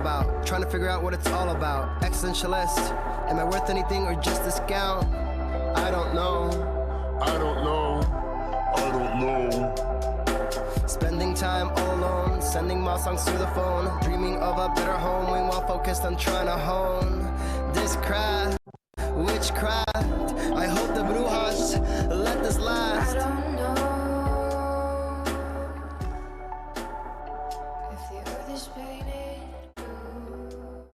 about. Trying to figure out what it's all about. Existentialist. Am I worth anything or just discount? I don't know. I don't know. I don't know. Spending time all alone, sending my songs through the phone, dreaming of a better home, while focused on trying to hone this craft, witchcraft. I hope the Bluez let this last. I don't know if the earth is painted blue.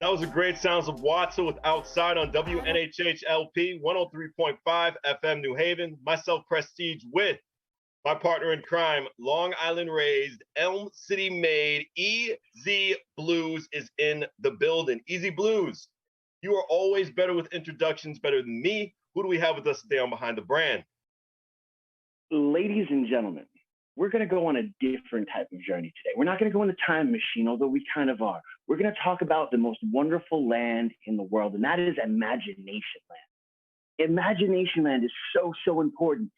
That was a great sounds of Watson with Outside on WNHH-LP 103.5 FM New Haven. Myself, Prestige, with my partner in crime, Long Island raised, Elm City made, EZ Bluez is in the building. EZ Bluez, you are always better with introductions, better than me. Who do we have with us today on Behind the Brand? Ladies and gentlemen, we're going to go on a different type of journey today. We're not going to go in the time machine, although we kind of are. We're going to talk about the most wonderful land in the world, and that is Imagination Land. Imagination Land is so, so important.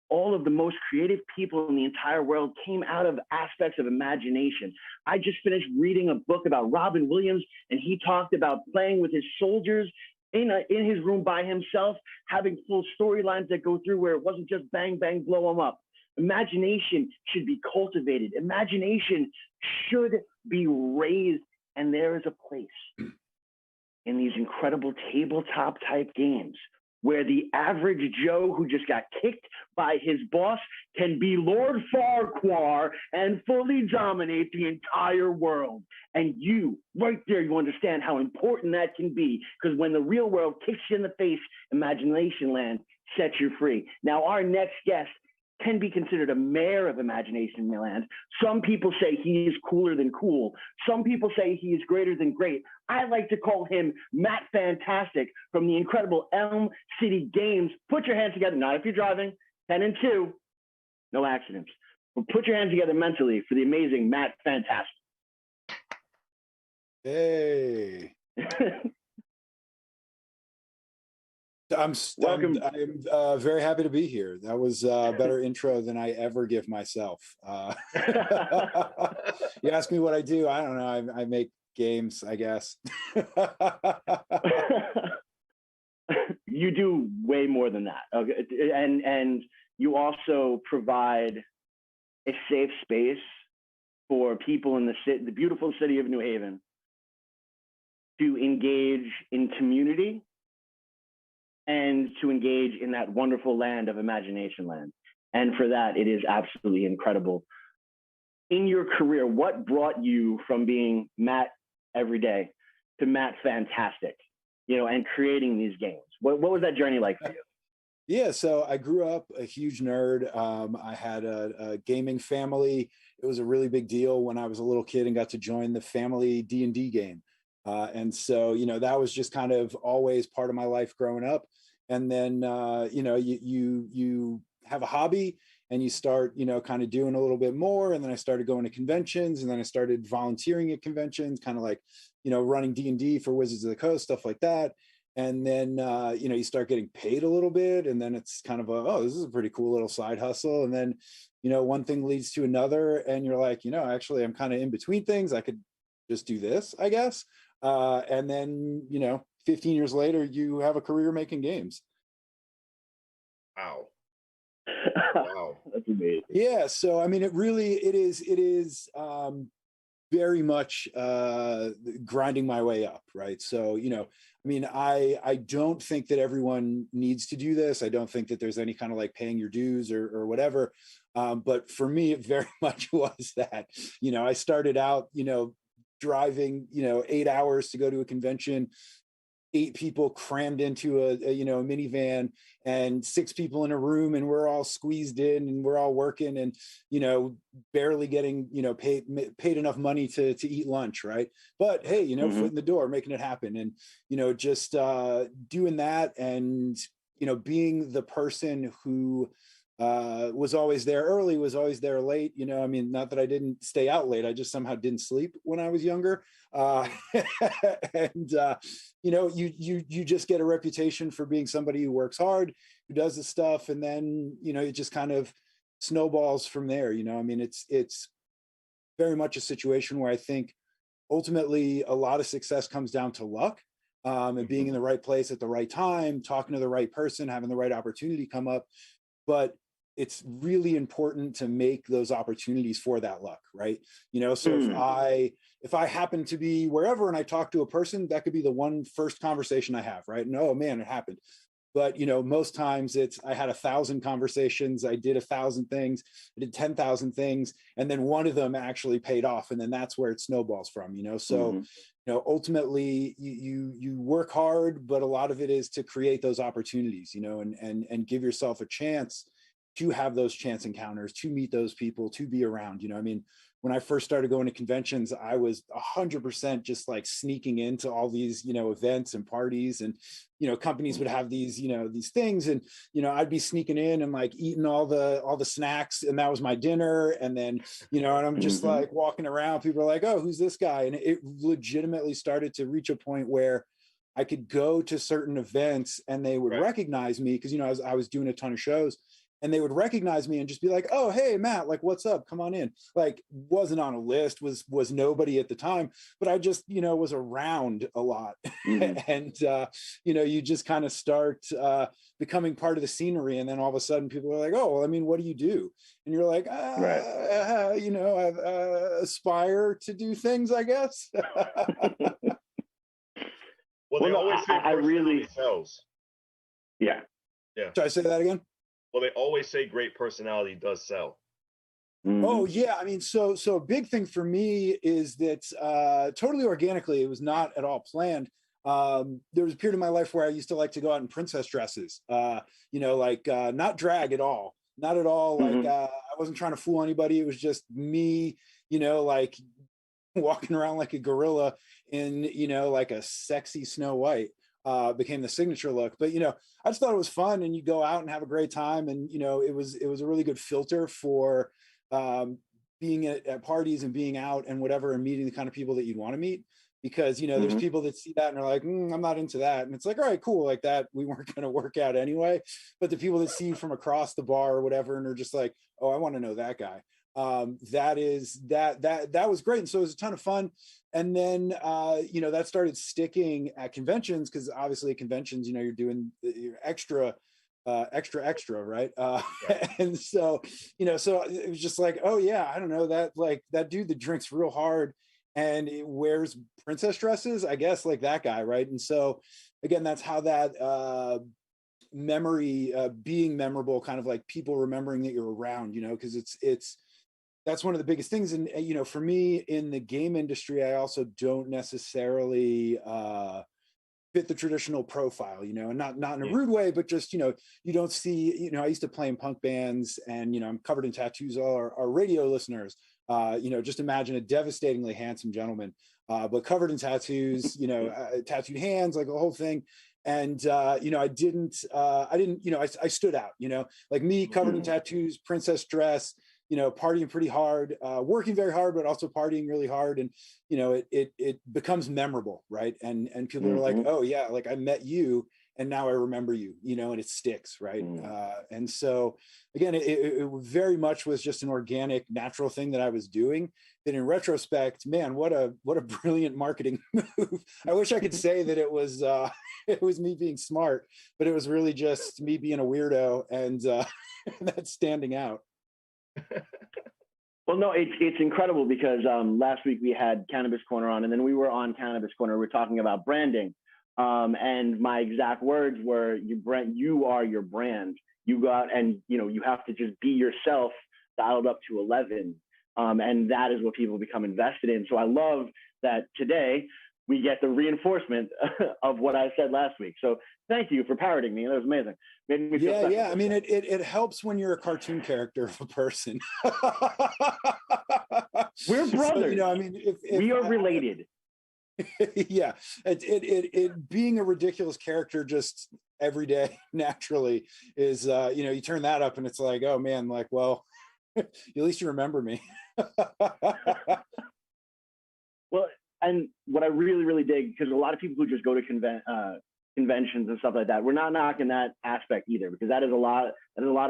All of the most creative people in the entire world came out of aspects of imagination. I just finished reading a book about Robin Williams, and he talked about playing with his soldiers in his room by himself, having full storylines that go through where it wasn't just bang, bang, blow them up. Imagination should be cultivated. Imagination should be raised, and there is a place in these incredible tabletop type games where the average Joe who just got kicked by his boss can be Lord Farquhar and fully dominate the entire world. And you, right there, you understand how important that can be, because when the real world kicks you in the face, Imagination Land sets you free. Now, our next guest can be considered a mayor of Imagination Land. Some people say he is cooler than cool. Some people say he is greater than great. I like to call him Matt Fantastic from the incredible Elm City Games. Put your hands together, not if you're driving, 10 and 2, no accidents. But put your hands together mentally for the amazing Matt Fantastic. Hey. I'm very happy to be here. That was a better intro than I ever give myself. You ask me what I do, I don't know. I make games, I guess. You do way more than that. Okay. And you also provide a safe space for people in the beautiful city of New Haven to engage in community and to engage in that wonderful land of Imagination Land. And for that, it is absolutely incredible. In your career, what brought you from being Matt every day to Matt Fantastic, and creating these games? What was that journey like for you? Yeah, so I grew up a huge nerd. I had a gaming family. It was a really big deal when I was a little kid and got to join the family D&D game. And so, that was just kind of always part of my life growing up. And then, you have a hobby and you start, kind of doing a little bit more. And then I started going to conventions, and then I started volunteering at conventions, kind of like, running D&D for Wizards of the Coast, stuff like that. And then, you start getting paid a little bit, and then it's kind of this is a pretty cool little side hustle. And then, one thing leads to another, and you're like, actually, I'm kind of in between things. I could just do this, I guess. And then, 15 years later, you have a career making games. Wow. Wow. That's amazing. Yeah. So, I mean, it is very much grinding my way up. Right. So, I don't think that everyone needs to do this. I don't think that there's any kind of like paying your dues or whatever. But for me, it very much was that, I started out, driving 8 hours to go to a convention, 8 people crammed into a minivan, and 6 people in a room, and we're all squeezed in, and we're all working, and barely getting paid enough money to eat lunch, right? But hey, foot in the door, making it happen. And just doing that, and being the person who was always there early, was always there late. Not that I didn't stay out late, I just somehow didn't sleep when I was younger. And you just get a reputation for being somebody who works hard, who does this stuff, and then it just kind of snowballs from there. It's very much a situation where I think ultimately a lot of success comes down to luck, and being in the right place at the right time, talking to the right person, having the right opportunity come up. But it's really important to make those opportunities for that luck, right? So if I happen to be wherever and I talk to a person, that could be the one first conversation I have, right? And oh man, it happened. But most times it's I had 1,000 conversations, I did 1,000 things, I did 10,000 things, and then one of them actually paid off, and then that's where it snowballs from. So ultimately you work hard, but a lot of it is to create those opportunities, and give yourself a chance to have those chance encounters, to meet those people, to be around. When I first started going to conventions, I was 100% just like sneaking into all these, events and parties, and, companies would have these, these things, and, I'd be sneaking in and like eating all the snacks, and that was my dinner. And then, and I'm just like walking around, people are like, oh, who's this guy? And it legitimately started to reach a point where I could go to certain events and they would recognize me because, I was doing a ton of shows. And they would recognize me and just be like, oh, hey, Matt, like, what's up? Come on in. Like, wasn't on a list, was nobody at the time, but I just, was around a lot. And, you just kind of start becoming part of the scenery. And then all of a sudden people are like, oh, well, I mean, what do you do? And you're like, I aspire to do things, I guess. Well, they always say I really sells. Yeah. Should I say that again? Well, they always say great personality does sell. Oh yeah, I mean, so a big thing for me is that totally organically, it was not at all planned. There was a period in my life where I used to like to go out in princess dresses, not drag at all, not at all. Like I wasn't trying to fool anybody. It was just me, like walking around like a gorilla in, like a sexy Snow White. Became the signature look. But I just thought it was fun, and you go out and have a great time, and it was a really good filter for being at parties and being out and whatever, and meeting the kind of people that you'd want to meet. Because there's people that see that and are like, I'm not into that, and it's like, all right, cool, like that we weren't going to work out anyway. But the people that see you from across the bar or whatever and are just like, oh, I want to know that guy. That was great, and so it was a ton of fun. And then that started sticking at conventions, because obviously at conventions, you're doing your extra, right? And so so it was just like, oh yeah, I don't know, that dude that drinks real hard and it wears princess dresses, I guess, like that guy, right? And so again, that's how that memory being memorable, kind of like people remembering that you're around, because that's one of the biggest things. And for me in the game industry, I also don't necessarily fit the traditional profile, and not in a rude way, but just you don't see, I used to play in punk bands, and I'm covered in tattoos. All our radio listeners, just imagine a devastatingly handsome gentleman, but covered in tattoos, tattooed hands, like the whole thing. And I stood out, like me, covered in tattoos, princess dress, partying pretty hard, working very hard, but also partying really hard. And, it becomes memorable, right? And people are like, oh yeah, like I met you and now I remember you, and it sticks, right? And so again, it very much was just an organic, natural thing that I was doing. That in retrospect, man, what a brilliant marketing move. I wish I could say that it was me being smart, but it was really just me being a weirdo and that's standing out. Well, no, it's incredible because last week we had Cannabis Corner on, and then we were on Cannabis Corner. We're talking about branding, and my exact words were, "You are your brand. You go out and you have to just be yourself, dialed up to 11, and that is what people become invested in." So I love that today we get the reinforcement of what I said last week. So thank you for parroting me. That was amazing. Made me feel special. Yeah. I mean, it helps when you're a cartoon character of a person. We're brothers. So, I mean, if we are related. Yeah, it being a ridiculous character just every day naturally is, you turn that up and it's like, oh man, like, well, at least you remember me. Well, and what I really, really dig, because a lot of people who just go to conventions and stuff like that, we're not knocking that aspect either, because that is a lot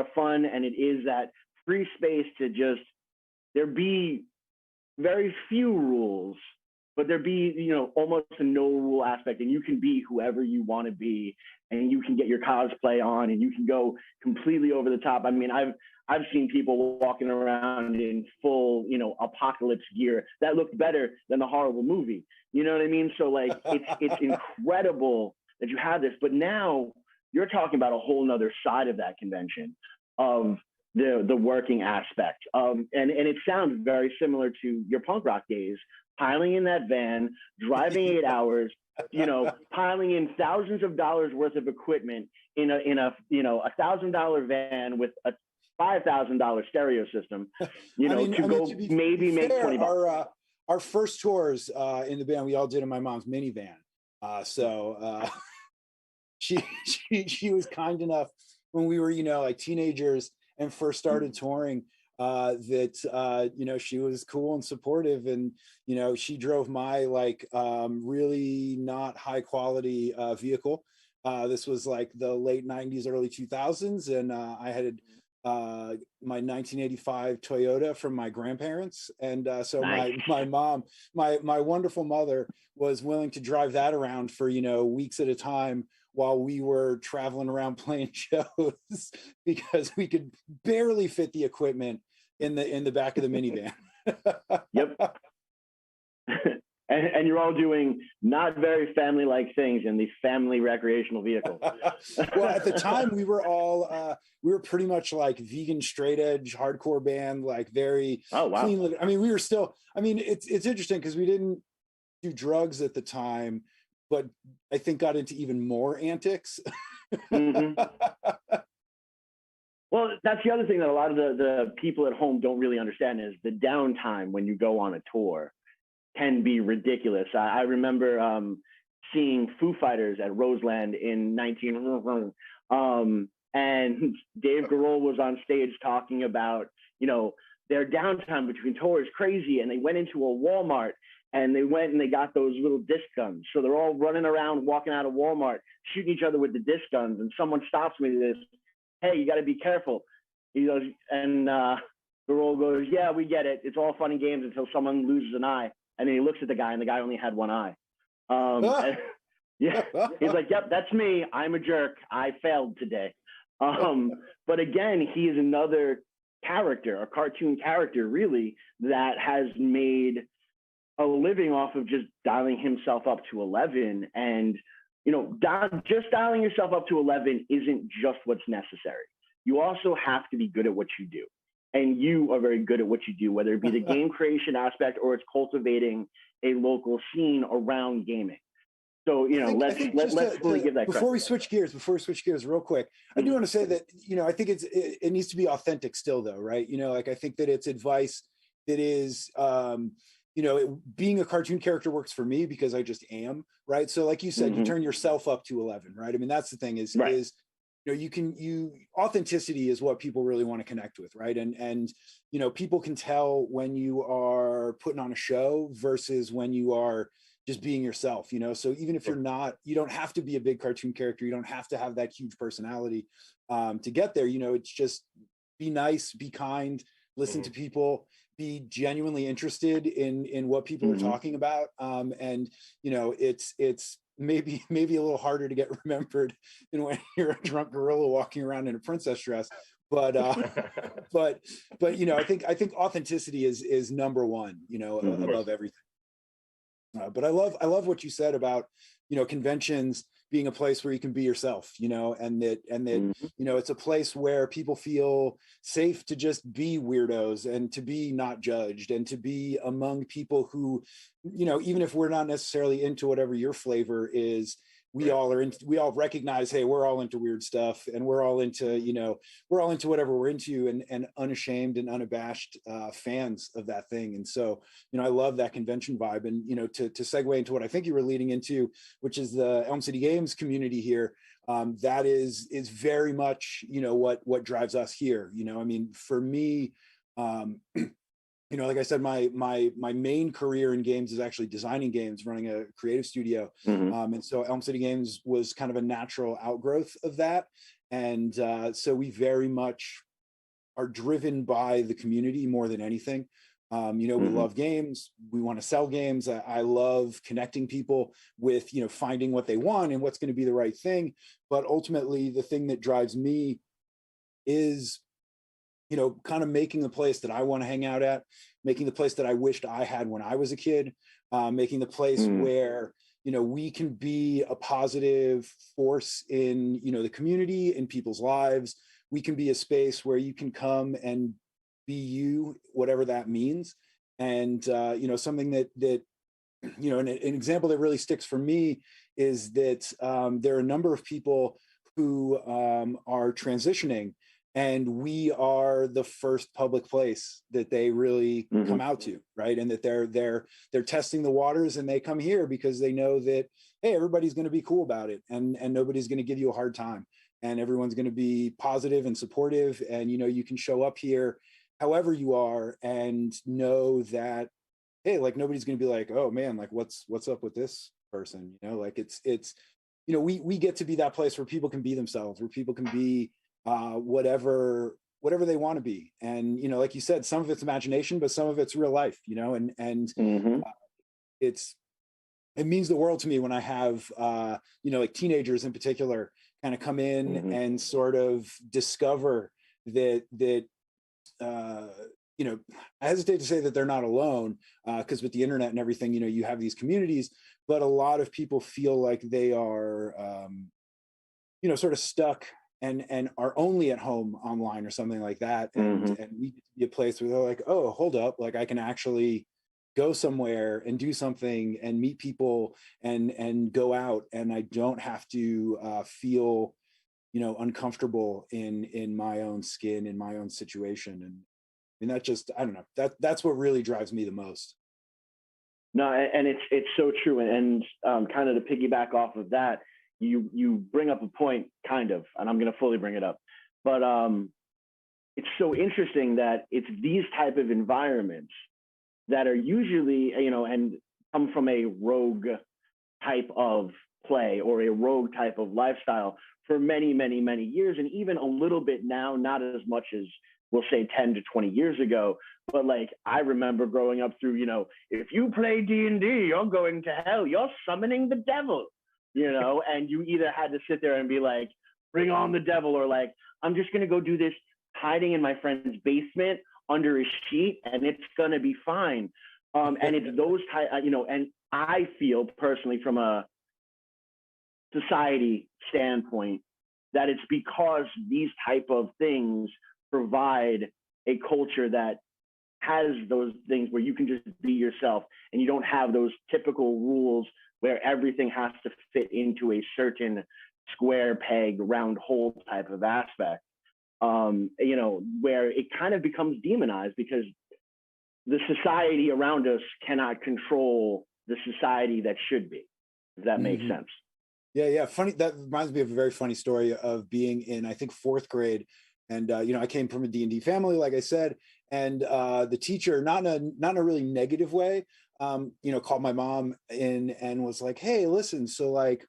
of fun, and it is that free space to just, there be very few rules but there be, you know, almost a no rule aspect, and you can be whoever you want to be, and you can get your cosplay on, and you can go completely over the top. I mean, I've seen people walking around in full, you know, apocalypse gear that looked better than the horrible movie. You know what I mean? So like, it's incredible that you have this, but now you're talking about a whole nother side of that convention of the working aspect. And it sounds very similar to your punk rock days, piling in that van, driving 8 hours, you know, piling in thousands of dollars worth of equipment in a you know, $1,000 van with a $5,000 stereo system, you know, to maybe make $20. Our first tours in the band, we all did in my mom's minivan. She was kind enough when we were, you know, like teenagers and first started touring, that you know, she was cool and supportive, and you know, she drove my like really not high quality vehicle. This was like the late 90s, early 2000s, and I had my 1985 Toyota from my grandparents, and so nice. my mom, my wonderful mother, was willing to drive that around for, you know, weeks at a time while we were traveling around playing shows, because we could barely fit the equipment in the back of the minivan. Yep. And you're all doing not very family-like things in these family recreational vehicles. Well, at the time, we were all we were pretty much like vegan, straight edge, hardcore band, like very clean living. I mean, we were still. I mean, it's interesting because we didn't do drugs at the time, but I think got into even more antics. Mm-hmm. Well, that's the other thing that a lot of the people at home don't really understand is the downtime when you go on a tour can be ridiculous. I remember seeing Foo Fighters at Roseland in 19... and Dave Grohl was on stage talking about, you know, their downtime between tours crazy, and they went into a Walmart and they got those little disc guns. So they're all running around, walking out of Walmart, shooting each other with the disc guns, and someone stops me with this, "Hey, you got to be careful." He goes, and Grohl goes, "Yeah, we get it. It's all fun and games until someone loses an eye." And then he looks at the guy, and the guy only had one eye. And, yeah, he's like, "Yep, that's me. I'm a jerk. I failed today." But again, he is another character, a cartoon character, really, that has made a living off of just dialing himself up to 11. And, you know, just dialing yourself up to 11 isn't just what's necessary. You also have to be good at what you do. And you are very good at what you do, whether it be the game creation aspect or it's cultivating a local scene around gaming. So, you know, let's fully give that credit. Before we switch gears real quick, I do want to say that, you know, I think it needs to be authentic still though, right? You know, like I think that it's advice that is, you know, being a cartoon character works for me because I just am, right? So like you said, you turn yourself up to 11, right? I mean, that's the thing is, you know, authenticity is what people really want to connect with, right? And, you know, people can tell when you are putting on a show versus when you are just being yourself, you know? So even if you're not, you don't have to be a big cartoon character. You don't have to have that huge personality to get there. You know, it's just be nice, be kind, listen to people, be genuinely interested in what people are talking about. And, you know, it's maybe a little harder to get remembered than when you're a drunk gorilla walking around in a princess dress. But you know, I think authenticity is number one, you know, above everything. But I love what you said about, you know, conventions being a place where you can be yourself, you know, and that you know, it's a place where people feel safe to just be weirdos and to be not judged and to be among people who, you know, even if we're not necessarily into whatever your flavor is, we all recognize, hey, we're all into weird stuff, and we're all into, you know, we're all into whatever we're into, and unashamed and unabashed fans of that thing. And so, you know, I love that convention vibe. And, you know, to segue into what I think you were leading into, which is the Elm City Games community here, that is very much, you know, what drives us here. You know, I mean, for me, you know, like I said, my main career in games is actually designing games, running a creative studio. And so Elm City Games was kind of a natural outgrowth of that. And so we very much are driven by the community more than anything. You know, we love games. We want to sell games. I love connecting people with, you know, finding what they want and what's going to be the right thing. But ultimately, the thing that drives me is, you know, kind of making the place that I want to hang out at, making the place that I wished I had when I was a kid, making the place where, you know, we can be a positive force in, you know, the community, in people's lives. We can be a space where you can come and be you, whatever that means. And you know, something that you know, an example that really sticks for me is that there are a number of people who are transitioning, and we are the first public place that they really come out to, right? And that they're testing the waters, and they come here because they know that, hey, everybody's going to be cool about it, and nobody's going to give you a hard time, and everyone's going to be positive and supportive, and you know, you can show up here however you are and know that, hey, like nobody's going to be like, oh man, like what's up with this person, you know? Like it's you know, we get to be that place where people can be themselves, where people can be whatever they want to be. And you know, like you said, some of it's imagination, but some of it's real life, you know. And it means the world to me when I have you know, like teenagers in particular kind of come in and sort of discover that you know, I hesitate to say that they're not alone, because with the internet and everything, you know, you have these communities, but a lot of people feel like they are, you know, sort of stuck and are only at home online or something like that. And we get to be a place where they're like, oh, hold up, like I can actually go somewhere and do something and meet people and go out, and I don't have to feel, you know, uncomfortable in my own skin, in my own situation. And that just, I don't know, that's what really drives me the most. No, and it's so true. And kind of to piggyback off of that, you bring up a point, kind of, and I'm going to fully bring it up. But it's so interesting that it's these type of environments that are usually, you know, and come from a rogue type of play or a rogue type of lifestyle for many, many, many years, and even a little bit now, not as much as we'll say 10 to 20 years ago. But like, I remember growing up through, you know, if you play D&D, you're going to hell, you're summoning the devil, you know, and you either had to sit there and be like, bring on the devil, or like, I'm just going to go do this hiding in my friend's basement under a sheet and it's going to be fine. And it's those type, you know, and I feel personally from a society standpoint that it's because these type of things provide a culture that has those things where you can just be yourself and you don't have those typical rules where everything has to fit into a certain square peg round hole type of aspect. You know, where it kind of becomes demonized because the society around us cannot control the society that should be, if that makes sense. Yeah. Funny. That reminds me of a very funny story of being in, I think, fourth grade. And, you know, I came from a D&D family, like I said, and the teacher, not in a really negative way, you know, called my mom in and was like, hey, listen, so like,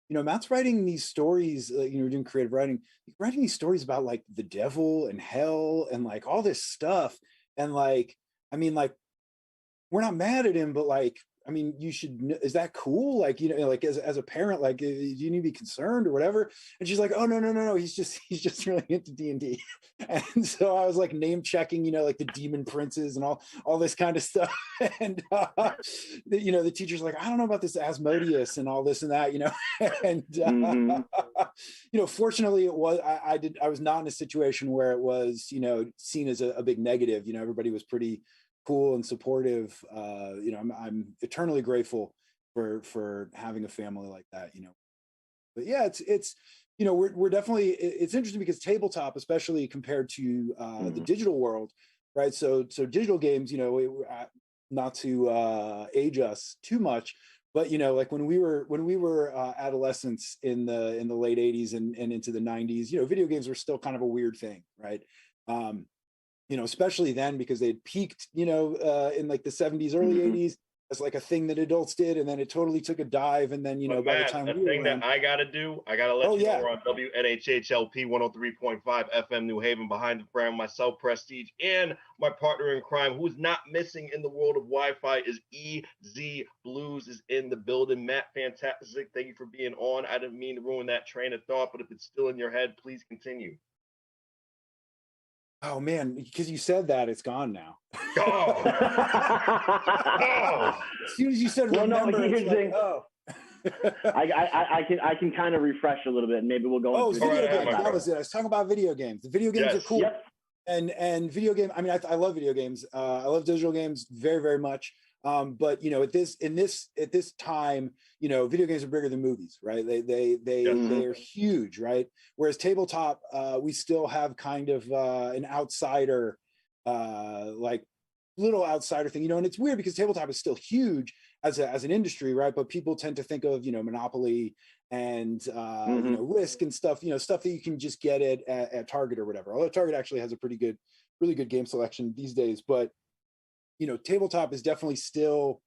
you know, Matt's writing these stories, you know, doing creative writing, writing these stories about like the devil and hell and like all this stuff. And like, I mean, like, we're not mad at him, but like, I mean, you should, is that cool? Like, you know, like as a parent, like, do you need to be concerned or whatever? And she's like, oh, no. He's just really into D&D. And so I was like name checking, you know, like the demon princes and all this kind of stuff. And, you know, the teacher's like, I don't know about this Asmodeus and all this and that, you know, and, you know, fortunately it was, I was not in a situation where it was, you know, seen as a big negative. You know, everybody was pretty cool and supportive. You know, I'm eternally grateful for having a family like that, you know. But yeah, it's you know, we're definitely, it's interesting because tabletop, especially compared to the digital world, right? So digital games, you know, not to age us too much, but you know, like when we were adolescents in the late 80s and into the 90s, you know, video games were still kind of a weird thing, right? You know, especially then because they'd peaked, you know, in like the 70s, early 80s. as like a thing that adults did, and then it totally took a dive, and then But by the man, time the we were thing around, that I gotta do, I gotta let oh you know yeah, we're on WNHHLP 103.5 FM New Haven, behind the brand, myself, Prestige, and my partner in crime, who's not missing in the world of Wi-Fi, is EZ Bluez is in the building. Matt, fantastic. Thank you for being on. I didn't mean to ruin that train of thought, but if it's still in your head, please continue. oh man, because you said that, it's gone now. Go! Go! As soon as you said Well, no, remember, here's it's the like, thing. oh. I can kind of refresh a little bit, and maybe we'll go Oh, into video All right, games. my That brother. was it. I was talking about video games. The video games are Yes. cool. Yep. And video game. I mean, I love video games. I love digital games very, very much. But at this time, video games are bigger than movies, right? They are huge, right? Whereas tabletop, we still have kind of an outsider, like little outsider thing, and it's weird because tabletop is still huge as an industry, right? But people tend to think of Monopoly and Risk and stuff, stuff that you can just get at Target or whatever. Although Target actually has a really good game selection these days, but tabletop is definitely still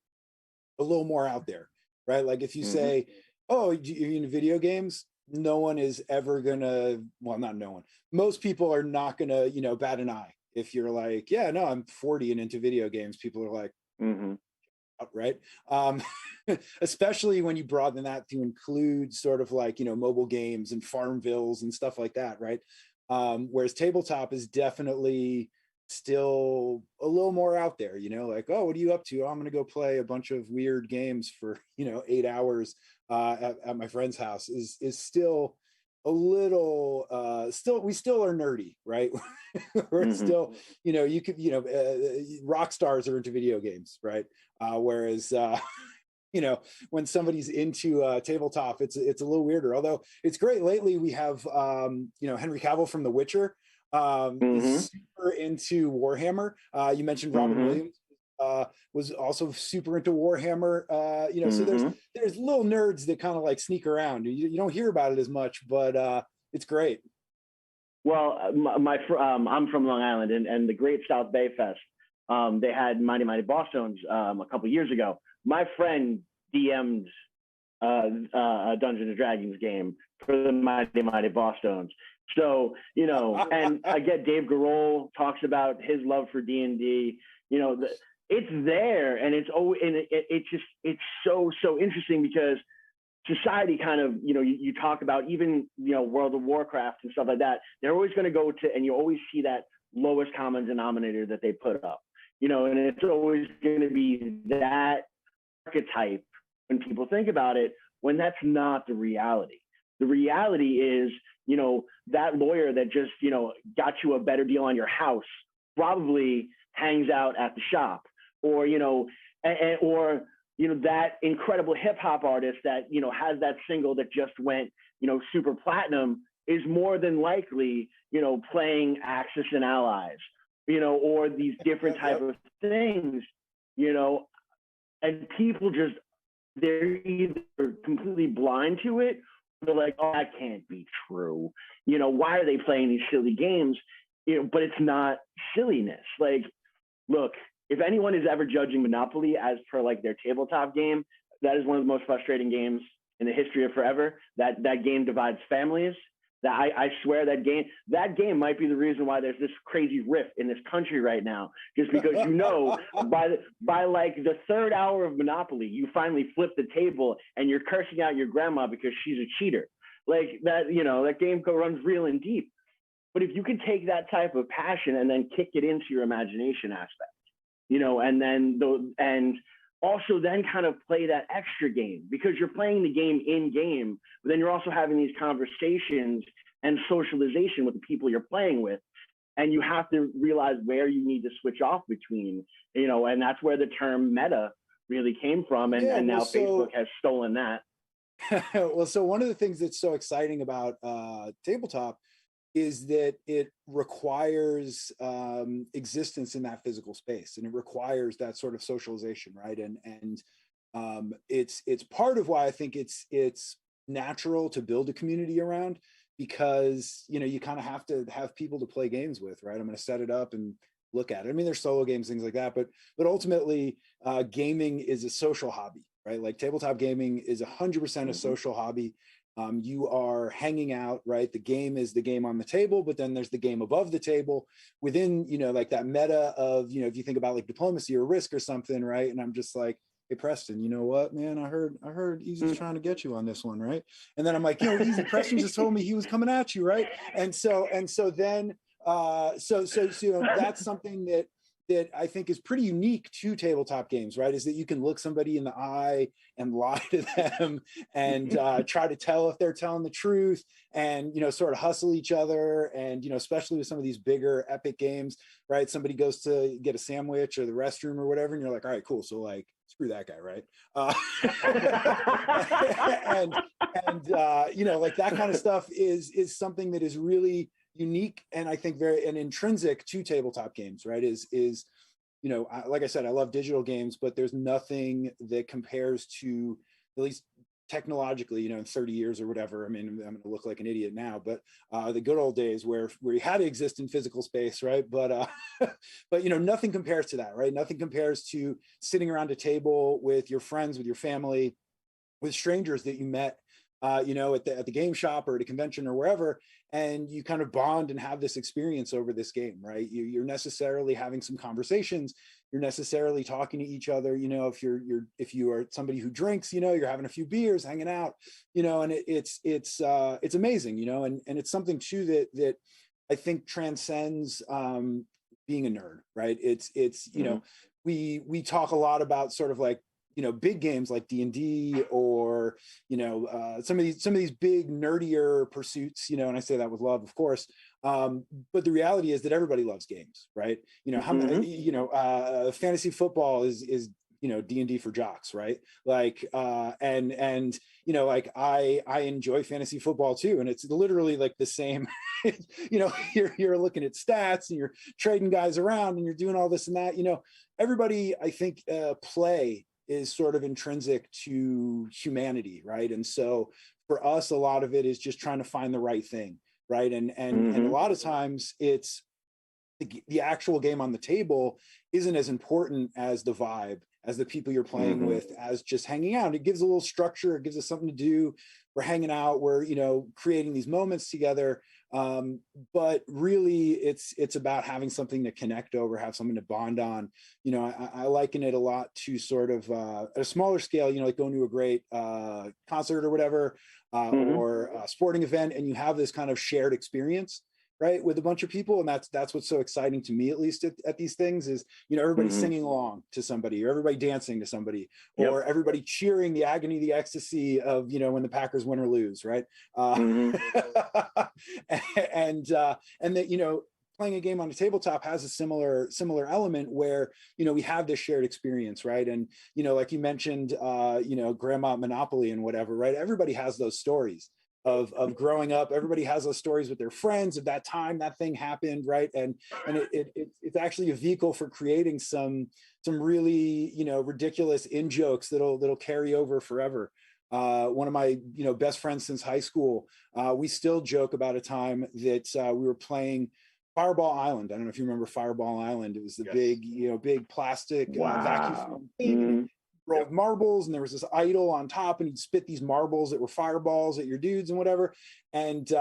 a little more out there, right? Like if you say, oh, you're into video games, no one is ever gonna, well, not no one, most people are not gonna bat an eye if you're like, yeah, no, I'm 40 and into video games. People are like, right? Especially when you broaden that to include sort of like mobile games and Farmvilles and stuff like that, right? Whereas tabletop is definitely still a little more out there, like, oh, what are you up to? Oh, I'm gonna go play a bunch of weird games for 8 hours at my friend's house is still a little we still are nerdy, right? We're still you could rock stars are into video games, right? Whereas when somebody's into tabletop, it's a little weirder, although it's great. Lately we have Henry Cavill from The Witcher is super into Warhammer. You mentioned Robin Williams was also super into Warhammer. So there's little nerds that kind of like sneak around. You don't hear about it as much, but it's great. Well, I'm from Long Island, and the Great South Bay Fest. They had Mighty Mighty Boss Stones a couple years ago. My friend DM'd a Dungeons and Dragons game for the Mighty Mighty Boss Stones. So, and I get Dave Grohl talks about his love for D&D. It's there, and it's always, and it's so interesting because society kind of, you talk about even, World of Warcraft and stuff like that. They're always going to go to, and you always see that lowest common denominator that they put up, and it's always going to be that archetype when people think about it, when that's not the reality. The reality is, that lawyer that just, got you a better deal on your house probably hangs out at the shop, or, or, that incredible hip hop artist that, has that single that just went, super platinum is more than likely, playing Axis and Allies, or these different type of things, and people just, they're either completely blind to it. They're like, oh, that can't be true. Why are they playing these silly games? But it's not silliness. Like, look, if anyone is ever judging Monopoly as per like their tabletop game, that is one of the most frustrating games in the history of forever. That game divides families. I swear that game might be the reason why there's this crazy rift in this country right now. Just because by like the third hour of Monopoly, you finally flip the table and you're cursing out your grandma because she's a cheater. Like that, that game runs real and deep. But if you can take that type of passion and then kick it into your imagination aspect, and also then kind of play that extra game, because you're playing the game in game, but then you're also having these conversations and socialization with the people you're playing with. And you have to realize where you need to switch off between, and that's where the term meta really came from. And now Facebook has stolen that. Well, so one of the things that's so exciting about tabletop is that it requires existence in that physical space, and it requires that sort of socialization, right? And it's part of why I think it's natural to build a community around, because you kind of have to have people to play games with, right? I'm going to set it up and look at it. I mean, there's solo games, things like that, but ultimately, gaming is a social hobby, right? Like tabletop gaming is 100% a social hobby. You are hanging out, right? The game is the game on the table, but then there's the game above the table within, like that meta of, if you think about like diplomacy or risk or something, right? And I'm just like, hey, Preston, you know what, man? I heard Easy's trying to get you on this one, right? And then I'm like, Easy, Preston just told me he was coming at you, right? And so then, that's something that I think is pretty unique to tabletop games, right? Is that you can look somebody in the eye and lie to them and try to tell if they're telling the truth and, sort of hustle each other. And, especially with some of these bigger epic games, right? Somebody goes to get a sandwich or the restroom or whatever. And you're like, all right, cool. So like, screw that guy, right? Like that kind of stuff is something that is really unique and I think very and intrinsic to tabletop games, right? Is like I said, I love digital games, but there's nothing that compares to, at least technologically, in 30 years or whatever. I mean, I'm going to look like an idiot now, but the good old days where you had to exist in physical space, right? But nothing compares to that, right? Nothing compares to sitting around a table with your friends, with your family, with strangers that you met at the game shop or at a convention or wherever, and you kind of bond and have this experience over this game, right? You're necessarily having some conversations. You're necessarily talking to each other. If you are somebody who drinks, you're having a few beers, hanging out, and it's amazing, and it's something too that I think transcends being a nerd, right? It's we talk a lot about sort of like big games like D&D or some of these big nerdier pursuits, and I say that with love, of course, but the reality is that everybody loves games, right? Fantasy football is D&D for jocks, right? Like and like I enjoy fantasy football too, and it's literally like the same. You're looking at stats and you're trading guys around and you're doing all this and that. Everybody, I think, play is sort of intrinsic to humanity, right? And so for us, a lot of it is just trying to find the right thing, right? And a lot of times it's the actual game on the table isn't as important as the vibe, as the people you're playing with, as just hanging out. It gives a little structure, it gives us something to do. We're hanging out, we're creating these moments together. But really it's about having something to connect over, have something to bond on. I liken it a lot to sort of at a smaller scale, like going to a great concert or whatever, or a sporting event, and you have this kind of shared experience, right, with a bunch of people. And that's what's so exciting to me, at least at these things, is everybody singing along to somebody, or everybody dancing to somebody, or everybody cheering the agony, the ecstasy of when the Packers win or lose, right? And that playing a game on a tabletop has a similar element where we have this shared experience, right? And like you mentioned, grandma Monopoly and whatever, right? Everybody has those stories of growing up. Everybody has those stories with their friends of that time that thing happened, right? And it's actually a vehicle for creating some really ridiculous in jokes that'll carry over forever. One of my best friends since high school, we still joke about a time that we were playing Fireball Island. I don't know if you remember Fireball Island. It was the big plastic vacuum thing. Rolled marbles, and there was this idol on top, and he'd spit these marbles that were fireballs at your dudes and whatever. And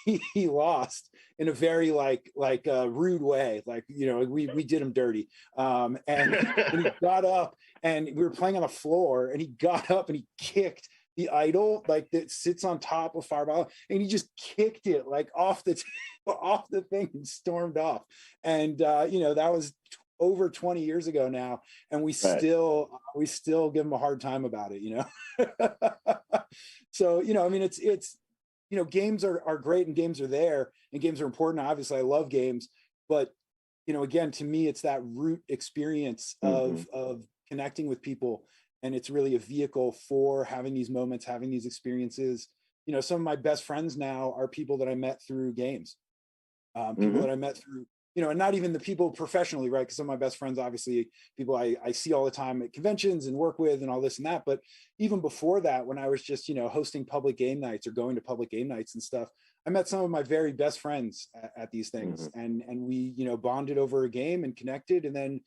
he lost in a very rude way. We did him dirty. And he got up, and we were playing on the floor, and he got up and he kicked the idol that sits on top of Fireball, and he just kicked it off the off the thing and stormed off. And that was over 20 years ago now, and we still give him a hard time about it, So I mean, it's games are great, and games are there, and games are important. Obviously I love games, but again, to me, it's that root experience of connecting with people, and it's really a vehicle for having these moments, having these experiences. Some of my best friends now are people that I met through games, people that I met through you know, and not even the people professionally, right? Because some of my best friends, obviously, people I see all the time at conventions and work with and all this and that. But even before that, when I was just, you know, hosting public game nights or going to public game nights and stuff, I met some of my very best friends at these things. And we, you know, bonded over a game and connected. And then,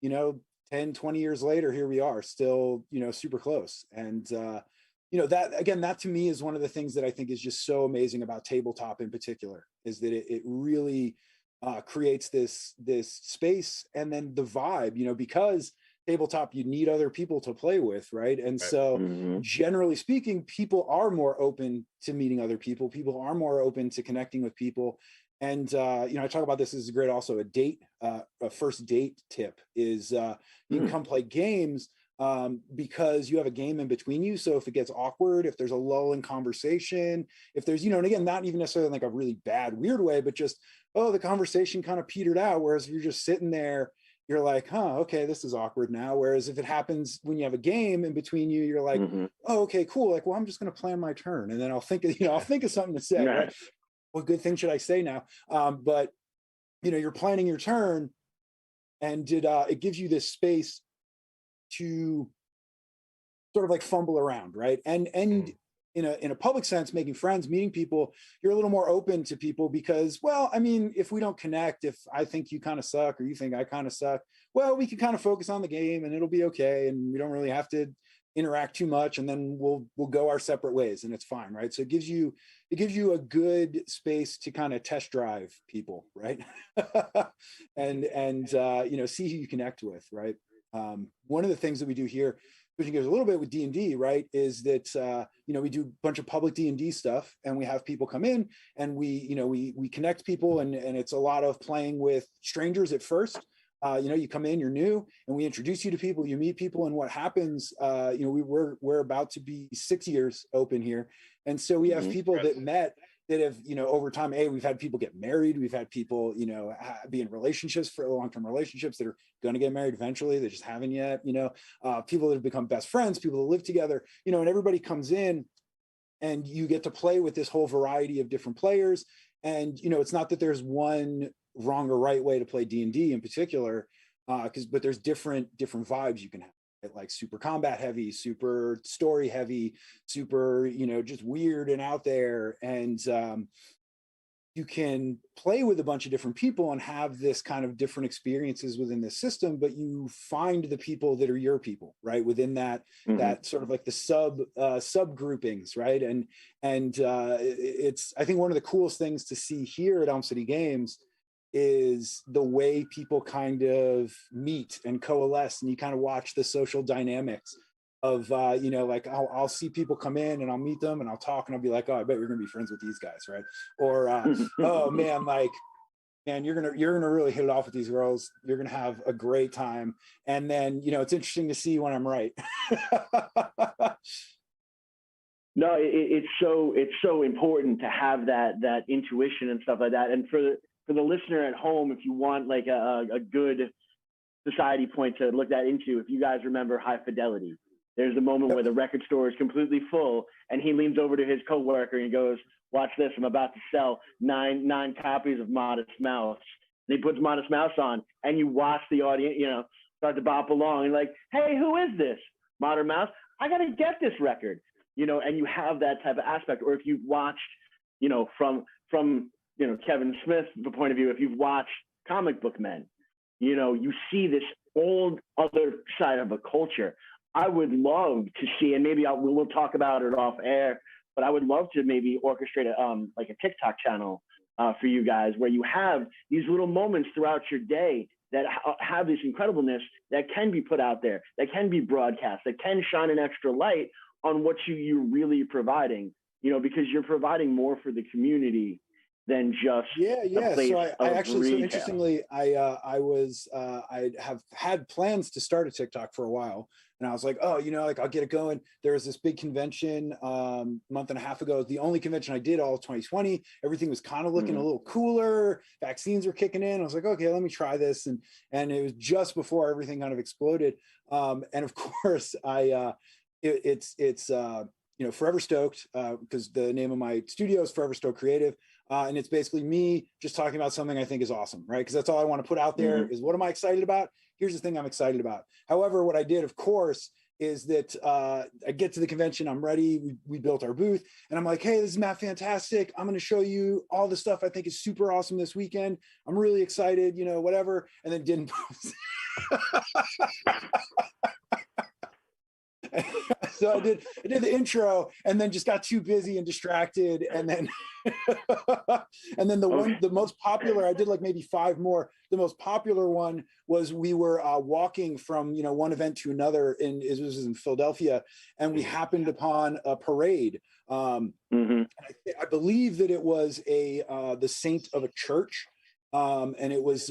you know, 10, 20 years later, here we are still, you know, super close. And, you know, that, again, that to me is one of the things that I think is just so amazing about tabletop in particular, is that it really creates this space, and then the vibe, you know, because tabletop, you need other people to play with, right? And so generally speaking, people are more open to meeting other people. People are more open to connecting with people. And you know, I talk about this as a great, also a first date tip is you can come play games because you have a game in between you. So if it gets awkward, if there's a lull in conversation, if there's, you know, and again, not even necessarily in like a really bad, weird way, but just, oh, the conversation kind of petered out. Whereas if you're just sitting there, you're like, huh, okay, this is awkward now. Whereas if it happens when you have a game in between you, you're like, oh, okay, cool. Like, well, I'm just going to plan my turn. And then I'll think of, you know, I'll think of something to say, right? What good thing should I say now? But, you know, you're planning your turn, and it gives you this space to sort of like fumble around, right? And in a public sense, making friends, meeting people, you're a little more open to people because, well, I mean, if we don't connect, if I think you kind of suck or you think I kind of suck, well, we can kind of focus on the game and it'll be okay, and we don't really have to interact too much, and then we'll go our separate ways and it's fine, right? So it gives you a good space to kind of test drive people, right? and you know, see who you connect with, right? One of the things that we do here, switching gears a little bit with D&D, right, is that you know, we do a bunch of public D&D stuff, and we have people come in, and we connect people, and it's a lot of playing with strangers at first. You know, you come in, you're new, and we introduce you to people, you meet people, and what happens, you know, we're about to be 6 years open here, and so we have people that met that have, you know, over time, we've had people get married, we've had people, you know, be in relationships, for long-term relationships, that are going to get married eventually, they just haven't yet, you know, people that have become best friends, people that live together, you know, and everybody comes in, and you get to play with this whole variety of different players. And, you know, it's not that there's one wrong or right way to play D&D in particular, but there's different vibes you can have, like super combat heavy, super story heavy, super, you know, just weird and out there. And you can play with a bunch of different people and have this kind of different experiences within this system, but you find the people that are your people, right? Within that sort of like the sub groupings, right? And it's, I think one of the coolest things to see here at Elm City Games is the way people kind of meet and coalesce, and you kind of watch the social dynamics of, you know, like I'll see people come in and I'll meet them and I'll talk and I'll be like, oh, I bet you're gonna be friends with these guys, right? Or oh man, like, man, you're gonna really hit it off with these girls, you're gonna have a great time. And then, you know, it's interesting to see when I'm right. No, it's so important to have that intuition and stuff like that. And for the listener at home, if you want like a good society point to look that into, if you guys remember High Fidelity, there's a moment where the record store is completely full, and he leans over to his coworker and he goes, "Watch this! I'm about to sell nine copies of Modest Mouse." And he puts Modest Mouse on, and you watch the audience, you know, start to bop along, and like, "Hey, who is this? Modern Mouse? I gotta get this record." You know, and you have that type of aspect. Or if you've watched, you know, from you know, Kevin Smith's point of view, if you've watched Comic Book Men, you know, you see this old other side of a culture. I would love to see, and maybe we'll talk about it off air, but I would love to maybe orchestrate like a TikTok channel for you guys, where you have these little moments throughout your day that have this incredibleness that can be put out there, that can be broadcast, that can shine an extra light on what you're really providing, you know, because you're providing more for the community than just a place so I actually retail. So interestingly, I have had plans to start a TikTok for a while, and I was like, oh, you know, like I'll get it going. There was this big convention month and a half ago, the only convention I did all of 2020. Everything was kind of looking a little cooler, vaccines were kicking in. I was like, okay, let me try this, and it was just before everything kind of exploded, and of course it's Forever Stoked, because the name of my studio is Forever Stoked Creative. And it's basically me just talking about something I think is awesome, right? Because that's all I want to put out there is what am I excited about? Here's the thing I'm excited about. However, what I did, of course, is that I get to the convention, I'm ready, we built our booth, and I'm like, hey, this is Matt Fantastic. I'm gonna show you all the stuff I think is super awesome this weekend. I'm really excited, whatever, and then didn't post. So I did the intro and then just got too busy and distracted, and then the most popular, I did like maybe 5 more. The most popular one was we were walking from one event to another it was in Philadelphia, and we happened upon a parade. I believe that it was the saint of a church, and it was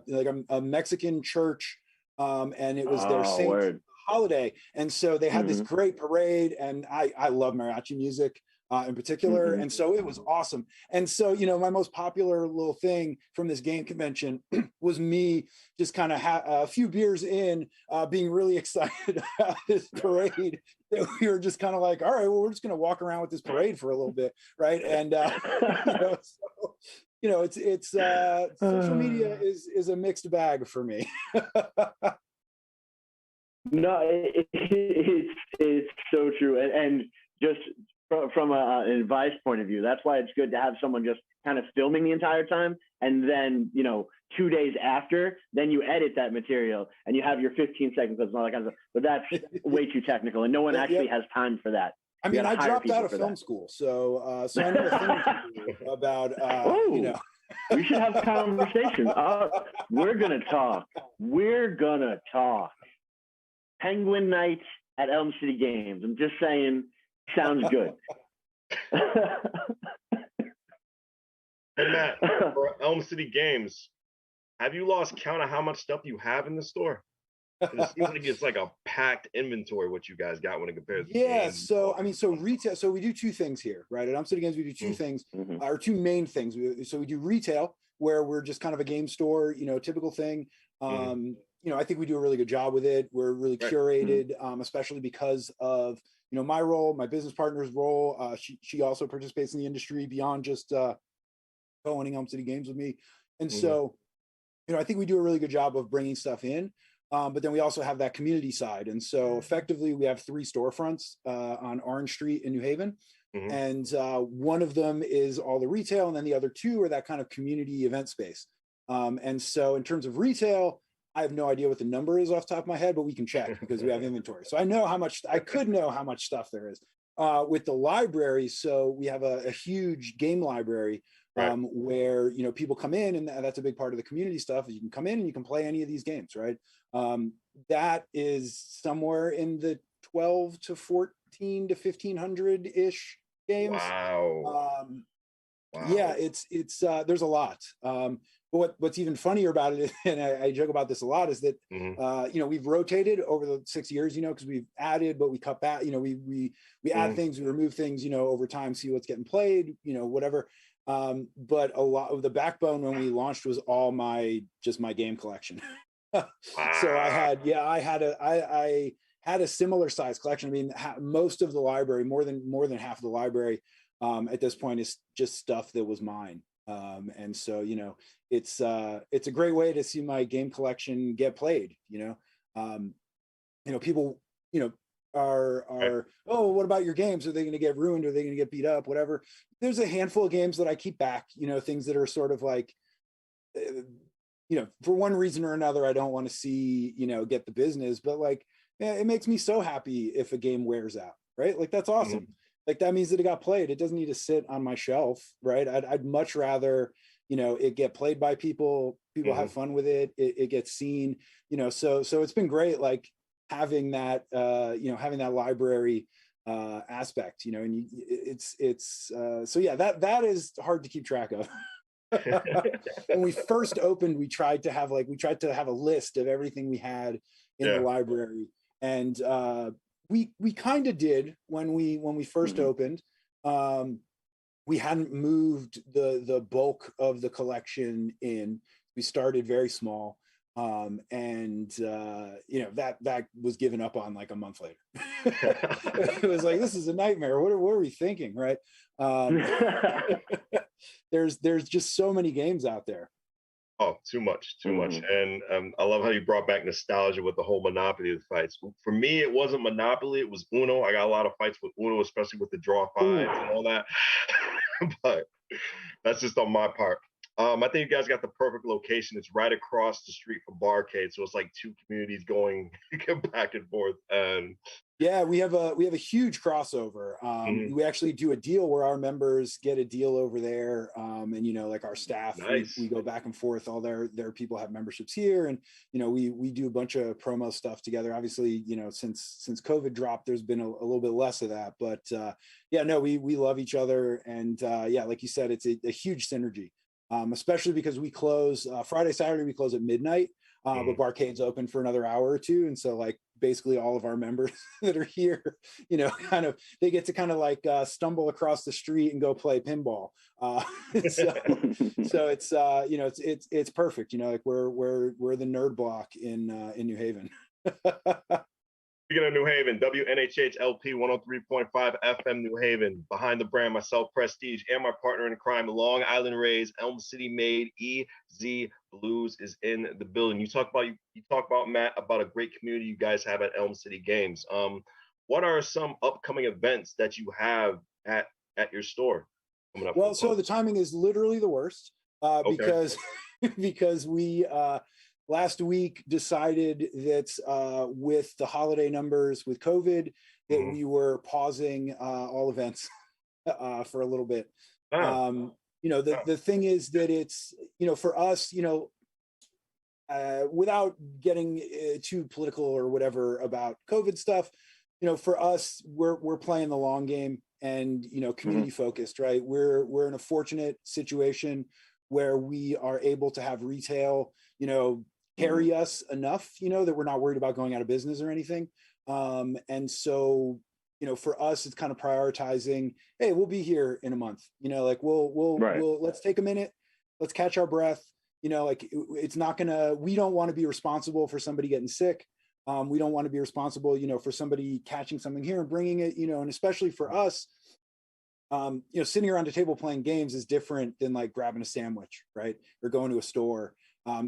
like a Mexican church, and it was their saint. Word. Holiday, and so they had this great parade, and I love mariachi music in particular, and so it was awesome. And so my most popular little thing from this game convention was me just kind of a few beers in, being really excited about this parade. We were just kind of like, all right, well, we're just going to walk around with this parade for a little bit, right? And it's social media is a mixed bag for me. No, it's so true, and just from an advice point of view, that's why it's good to have someone just kind of filming the entire time, and then 2 days after, then you edit that material and you have your 15 seconds and all that kind of stuff. But that's way too technical, and no one actually has time for that. I mean, I dropped out of film school, so I know a thing or two about We should have a conversation. We're gonna talk. Penguin Night at Elm City Games. I'm just saying, sounds good. Hey, Matt, for Elm City Games, have you lost count of how much stuff you have in the store? It seems like it's like a packed inventory what you guys got when it compares to games. So retail. So we do 2 things here, right? At Elm City Games, we do 2 things, or 2 main things. So we do retail, where we're just kind of a game store, typical thing. I think we do a really good job with it. We're really curated, especially because of my role, my business partner's role. She also participates in the industry beyond just co-owning Elm City Games with me, and so I think we do a really good job of bringing stuff in. But then we also have that community side, and so effectively we have 3 storefronts on Orange Street in New Haven, and one of them is all the retail, and then the other 2 are that kind of community event space. And so in terms of retail, I have no idea what the number is off the top of my head, but we can check because we have inventory. So I know I could know how much stuff there is. With the library, so we have a huge game library where people come in, and that's a big part of the community stuff. You can come in and you can play any of these games, right? That is somewhere in the 12 to 14 to 1500 ish games. Wow. Yeah, it's there's a lot. But what's even funnier about it, and I joke about this a lot, is that we've rotated over the 6 years, because we've added, but we cut back. We add things, we remove things, over time, see what's getting played, whatever. But a lot of the backbone when we launched was all my game collection. So I had a similar size collection. I mean, most of the library, more than half of the library, at this point, is just stuff that was mine. And so it's a great way to see my game collection get played. People are what about your games? Are they going to get ruined? Are they going to get beat up? Whatever. There's a handful of games that I keep back. Things that are sort of like, for one reason or another, I don't want to see get the business. But like, it makes me so happy if a game wears out, right? Like that's awesome. Like that means that it got played. It doesn't need to sit on my shelf, right? I'd much rather, it get played by people. People have fun with it. It gets seen, So it's been great, like having that, having that library aspect, and so yeah, that is hard to keep track of. When we first opened, we tried to have a list of everything we had in the library, and we kind of did when we first opened. We hadn't moved the bulk of the collection in. We started very small, And that was given up on like a month later. It was like, this is a nightmare. What are we thinking, right? There's just so many games out there. Oh, too much. And I love how you brought back nostalgia with the whole Monopoly of the fights. For me, it wasn't Monopoly, it was Uno. I got a lot of fights with Uno, especially with the draw fives and all that. But that's just on my part. I think you guys got the perfect location. It's right across the street from Barcade, so it's like two communities going back and forth. And yeah, we have a huge crossover. We actually do a deal where our members get a deal over there, and like our staff, nice. we go back and forth. All their people have memberships here, and we do a bunch of promo stuff together. Obviously, since COVID dropped, there's been a little bit less of that, but we love each other, and like you said, it's a huge synergy. Especially because we close Friday, Saturday, we close at midnight, but Barcade's open for another hour or two. And so like basically all of our members that are here, they get to kind of like stumble across the street and go play pinball. So it's perfect. Like we're the nerd block in New Haven. Speaking of New Haven, WNHH LP 103.5 FM New Haven. Behind the brand, myself, Prestige, and my partner in crime, Long Island Rays, Elm City made EZ Bluez is in the building. You talk about Matt, about a great community you guys have at Elm City Games. What are some upcoming events that you have at your store coming up? Well, so the timing is literally the worst because we last week decided that with the holiday numbers with COVID, that we were pausing all events for a little bit. The thing is that it's, for us, without getting too political or whatever about COVID stuff, for us, we're playing the long game and, community focused, right? We're in a fortunate situation where we are able to have retail, carry us enough, that we're not worried about going out of business or anything. And so, for us, it's kind of prioritizing, hey, we'll be here in a month, like we'll let's take a minute, let's catch our breath, it's not gonna, we don't want to be responsible for somebody getting sick. We don't want to be responsible, for somebody catching something here and bringing it, and especially for us, sitting around a table playing games is different than like grabbing a sandwich, right? Or going to a store.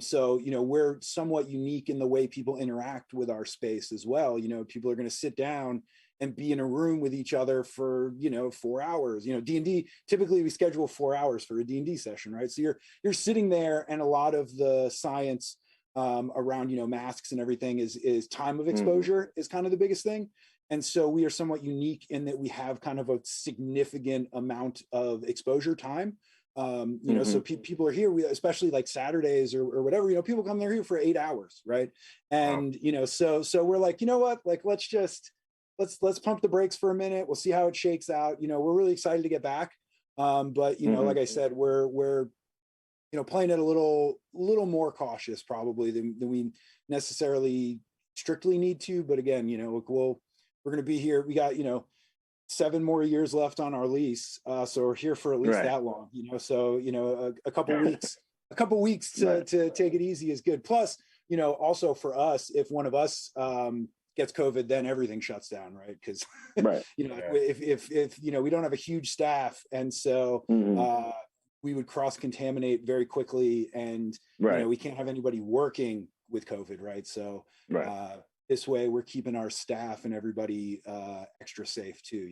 So, we're somewhat unique in the way people interact with our space as well. People are going to sit down and be in a room with each other for, 4 hours. D&D, typically we schedule 4 hours for a D&D session, right? So you're sitting there, and a lot of the science around, masks and everything is time of exposure is kind of the biggest thing. And so we are somewhat unique in that we have kind of a significant amount of exposure time. So people are here, especially like Saturdays or whatever, people come, they're here for 8 hours. Right. And, so we're like, what, like, let's pump the brakes for a minute. We'll see how it shakes out. We're really excited to get back. But, like I said, we're playing it a little more cautious probably than we necessarily strictly need to. But again, we're going to be here. We got, 7 more years left on our lease, so we're here for at least that long. So a couple weeks to take it easy is good. Plus, also for us, if one of us gets COVID, then everything shuts down, right? Because if we don't have a huge staff, and so we would cross contaminate very quickly, and we can't have anybody working with COVID, right? So this way we're keeping our staff and everybody extra safe too,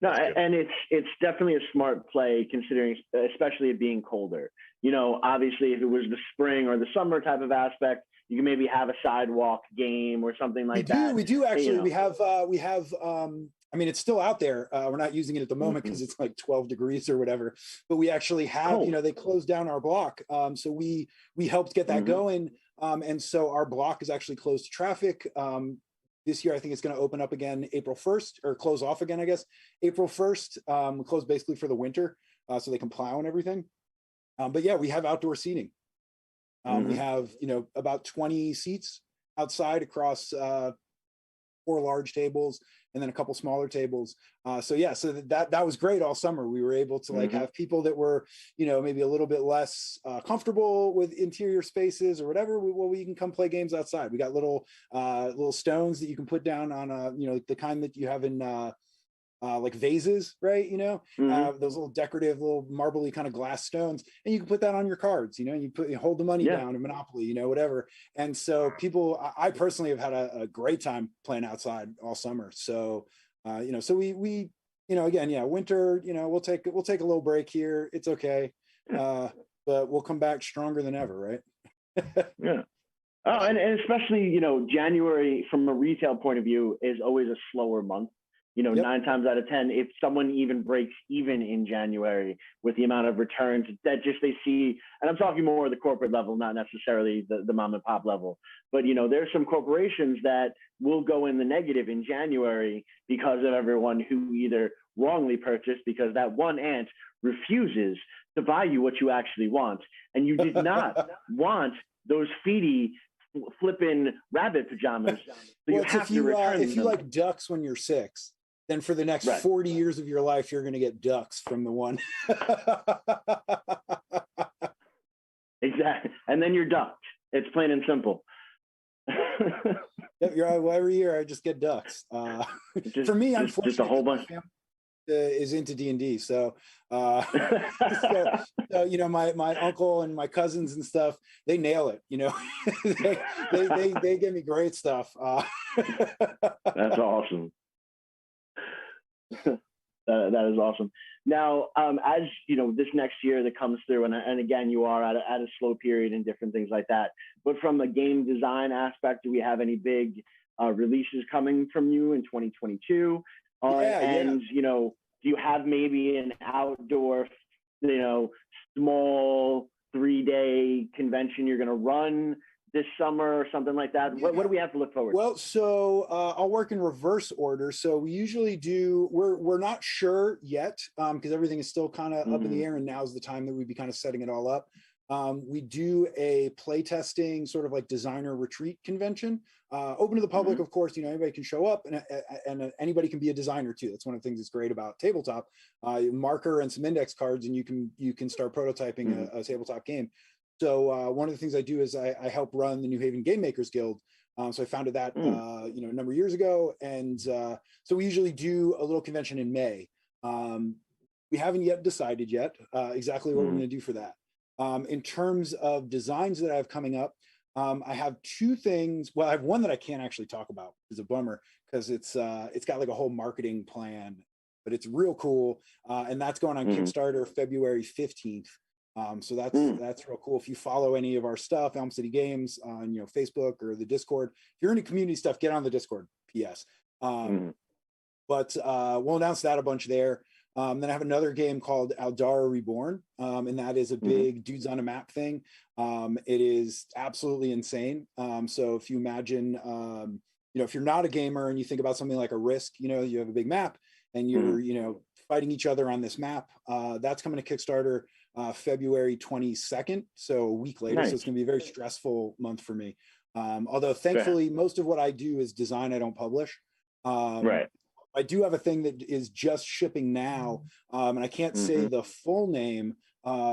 No, and it's definitely a smart play, considering, especially it being colder. Obviously if it was the spring or the summer type of aspect, you can maybe have a sidewalk game or something like that. We do actually. We have I mean, it's still out there. We're not using it at the moment because it's like 12 degrees or whatever, but we actually have, they closed down our block. So we helped get that going. And so our block is actually closed to traffic. This year, I think it's going to open up again April 1st, or close off again, I guess, April 1st, close basically for the winter, so they can plow and everything. But yeah, we have outdoor seating. We have, about 20 seats outside across 4 large tables and then a couple smaller tables. So that was great all summer. We were able to like have people that were, maybe a little bit less comfortable with interior spaces or whatever. We can come play games outside. We got little stones that you can put down on the kind that you have in like vases, right? Those little decorative, little marbly kind of glass stones, and you can put that on your cards. You hold the money down in Monopoly, whatever. And so I personally have had a great time playing outside all summer. So, so we again, winter. We'll take a little break here. It's okay, but we'll come back stronger than ever, right? Yeah. Oh, and especially January from a retail point of view is always a slower month. 9 times out of 10, if someone even breaks even in January with the amount of returns that just they see, and I'm talking more at the corporate level, not necessarily the mom and pop level, but there's some corporations that will go in the negative in January because of everyone who either wrongly purchased because that one aunt refuses to buy you what you actually want, and you did not want those feety flipping rabbit pajamas. So well, you have to return if you like ducks when you're 6, then for the next 40 years of your life, you're going to get ducks from the one. Exactly. And then you're ducked. It's plain and simple. Yep, every year I just get ducks. For me, unfortunately, just a whole bunch. Is into D&D, so my uncle and my cousins and stuff, they nail it. They give me great stuff. That's awesome. That is awesome. Now, as this next year that comes through, and again, you are at a slow period and different things like that. But from a game design aspect, do we have any big releases coming from you in 2022? Do you have maybe an outdoor, small 3-day convention you're going to run this summer or something like that? What do we have to look forward to? Well, so I'll work in reverse order. So we usually do, we're not sure yet because everything is still kind of up in the air, and now's the time that we'd be kind of setting it all up. We do a playtesting sort of like designer retreat convention, open to the public, of course. Anybody can show up, and anybody can be a designer too. That's one of the things that's great about tabletop. Marker and some index cards, and you can start prototyping a tabletop game. So one of the things I do is I help run the New Haven Game Makers Guild. So I founded that a number of years ago, and so we usually do a little convention in May. We haven't yet decided exactly what we're going to do for that. In terms of designs that I have coming up, I have 2 things. Well, I have one that I can't actually talk about. It's a bummer because it's got like a whole marketing plan, but it's real cool, and that's going on Kickstarter February 15th. So that's real cool. If you follow any of our stuff, Elm City Games on Facebook or the Discord, if you're into community stuff, get on the Discord. P.S. But we'll announce that a bunch there. Then I have another game called Aldara Reborn, and that is a big dudes on a map thing. It is absolutely insane. So if you imagine, if you're not a gamer and you think about something like a Risk, you have a big map and you're, fighting each other on this map. That's coming to Kickstarter February 22nd, so a week later. Nice. So it's going to be a very stressful month for me. Although thankfully, most of what I do is design. I don't publish. Right. I do have a thing that is just shipping now, and I can't say the full name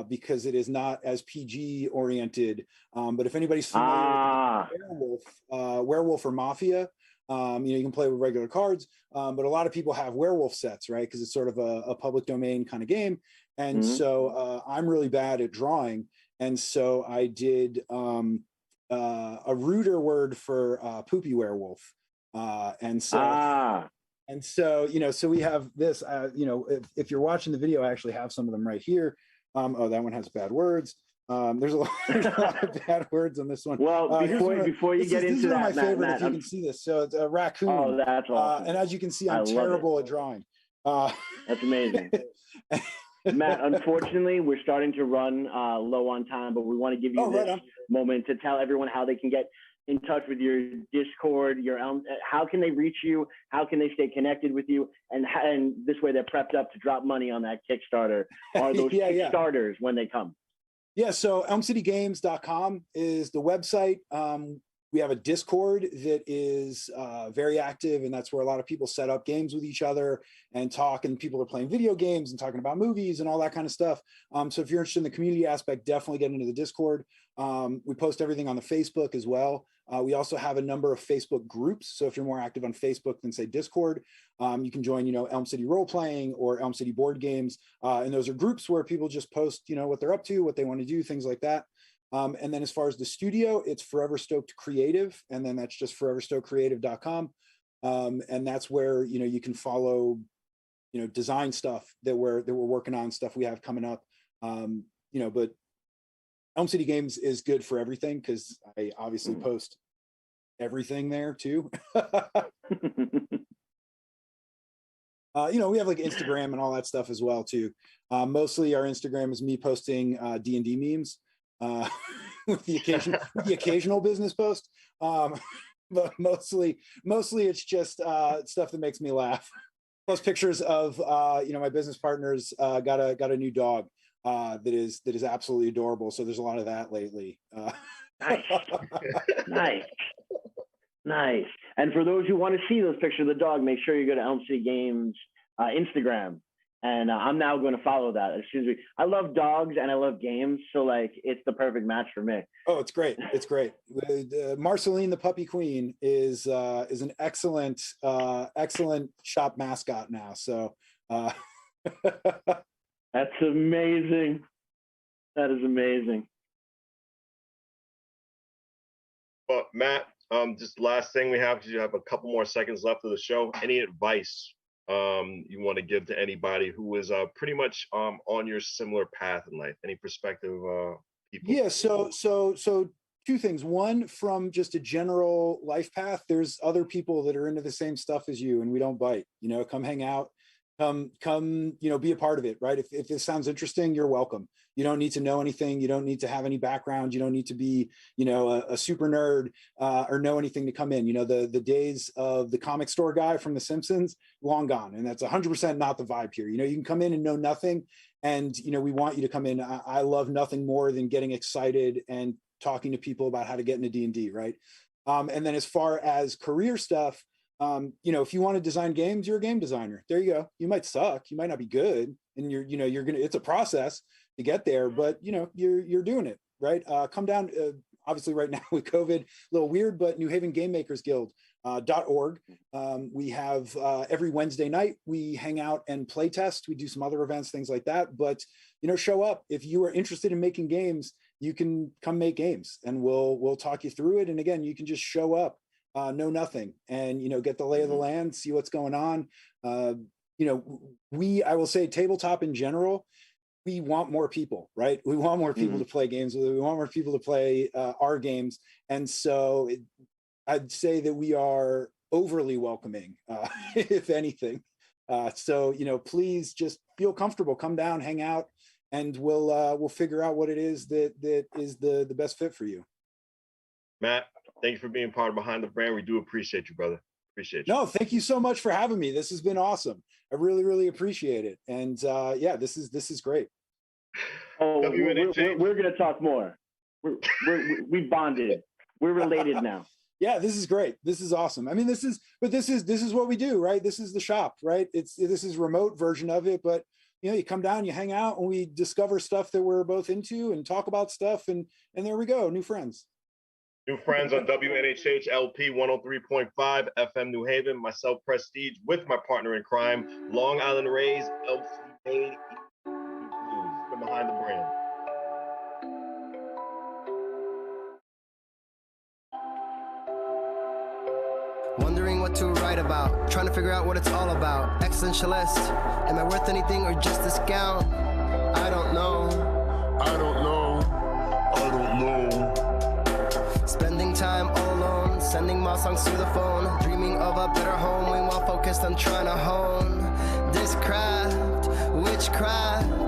because it is not as PG oriented. But if anybody's familiar with Werewolf or Mafia, you can play with regular cards, but a lot of people have werewolf sets, right? Because it's sort of a public domain kind of game. And so I'm really bad at drawing. And so I did a ruder word for poopy werewolf. And so, so we have this, if you're watching the video, I actually have some of them right here. Oh, that one has bad words. There's a lot of bad words on this one. Well, before you get into that, my favorite, if you can see this. So it's a raccoon. Oh, that's awesome. And as you can see, I'm terrible at drawing. That's amazing. Matt, unfortunately, we're starting to run low on time, but we want to give you this moment to tell everyone how they can get in touch with your Discord, how can they reach you? How can they stay connected with you? And this way they're prepped up to drop money on that Kickstarter or those Kickstarters when they come. Yeah, so elmcitygames.com is the website. We have a Discord that is very active, and that's where a lot of people set up games with each other and talk, and people are playing video games and talking about movies and all that kind of stuff. So if you're interested in the community aspect, definitely get into the Discord. We post everything on the Facebook as well. We also have a number of Facebook groups. So if you're more active on Facebook than say Discord, you can join, Elm City Role Playing or Elm City Board Games. And those are groups where people just post, what they're up to, what they want to do, things like that. And then as far as the studio, it's Forever Stoked Creative. And then that's just foreverstokedcreative.com. And that's where, you can follow, design stuff that we're working on, stuff we have coming up. But Elm City Games is good for everything because I obviously post everything there too. We have like Instagram and all that stuff as well too. Mostly our Instagram is me posting D&D memes with the occasional business post. But mostly it's just stuff that makes me laugh. Plus pictures of my business partners got a new dog. That is absolutely adorable. So there's a lot of that lately. Nice. And for those who want to see those pictures of the dog, make sure you go to Elm City Games Instagram. And I'm now going to follow that as soon as I love dogs and I love games, so it's the perfect match for me. Oh, it's great. Marceline the puppy queen is an excellent shop mascot now. So. That's amazing. That is amazing. But Matt, just last thing we have, because you have a couple more seconds left of the show. Any advice you want to give to anybody who is pretty much on your similar path in life? Any perspective people? Yeah. So two things. One, from just a general life path, there's other people that are into the same stuff as you, and we don't bite. Come hang out. Come, be a part of it, right? If this sounds interesting, you're welcome. You don't need to know anything. You don't need to have any background. You don't need to be, a super nerd or know anything to come in. The days of the comic store guy from The Simpsons, long gone. And that's 100% not the vibe here. You can come in and know nothing. And, we want you to come in. I love nothing more than getting excited and talking to people about how to get into D&D, right? And then as far as career stuff, if you want to design games, you're a game designer. There you go. You might suck. You might not be good. And it's a process to get there, but you're doing it, right? Come down, obviously right now with COVID, a little weird, but New Haven Game Makers Guild, .org. We have every Wednesday night, we hang out and play test. We do some other events, things like that, but show up. If you are interested in making games, you can come make games and we'll talk you through it. And again, you can just show up. Know nothing and get the lay of the land, see what's going on. I will say tabletop in general, we want more people, right? We want more people to play games. We want more people to play our games. And so I'd say that we are overly welcoming, if anything. So please just feel comfortable, come down, hang out, and we'll figure out what it is that is the best fit for you. Matt, thank you for being part of Behind the Brand. We do appreciate you, brother. Appreciate you. No, thank you so much for having me. This has been awesome. I really, really appreciate it. And this is great. Oh, we're going to talk more. We bonded. We're related now. Yeah, this is great. This is awesome. I mean, this is what we do, right? This is the shop, right? This is remote version of it, but you come down, you hang out, and we discover stuff that we're both into and talk about stuff, and there we go, new friends. New friends on WNHH LP 103.5 FM New Haven. Myself, Prestige, with my partner in crime, Long Island Rays, LCA Bluez. From Behind the Brand. Wondering what to write about, trying to figure out what it's all about. Existentialist, am I worth anything or just discount? I don't know. Spending time all alone, sending my songs to the phone, dreaming of a better home, we want focused on trying to hone this craft, witchcraft.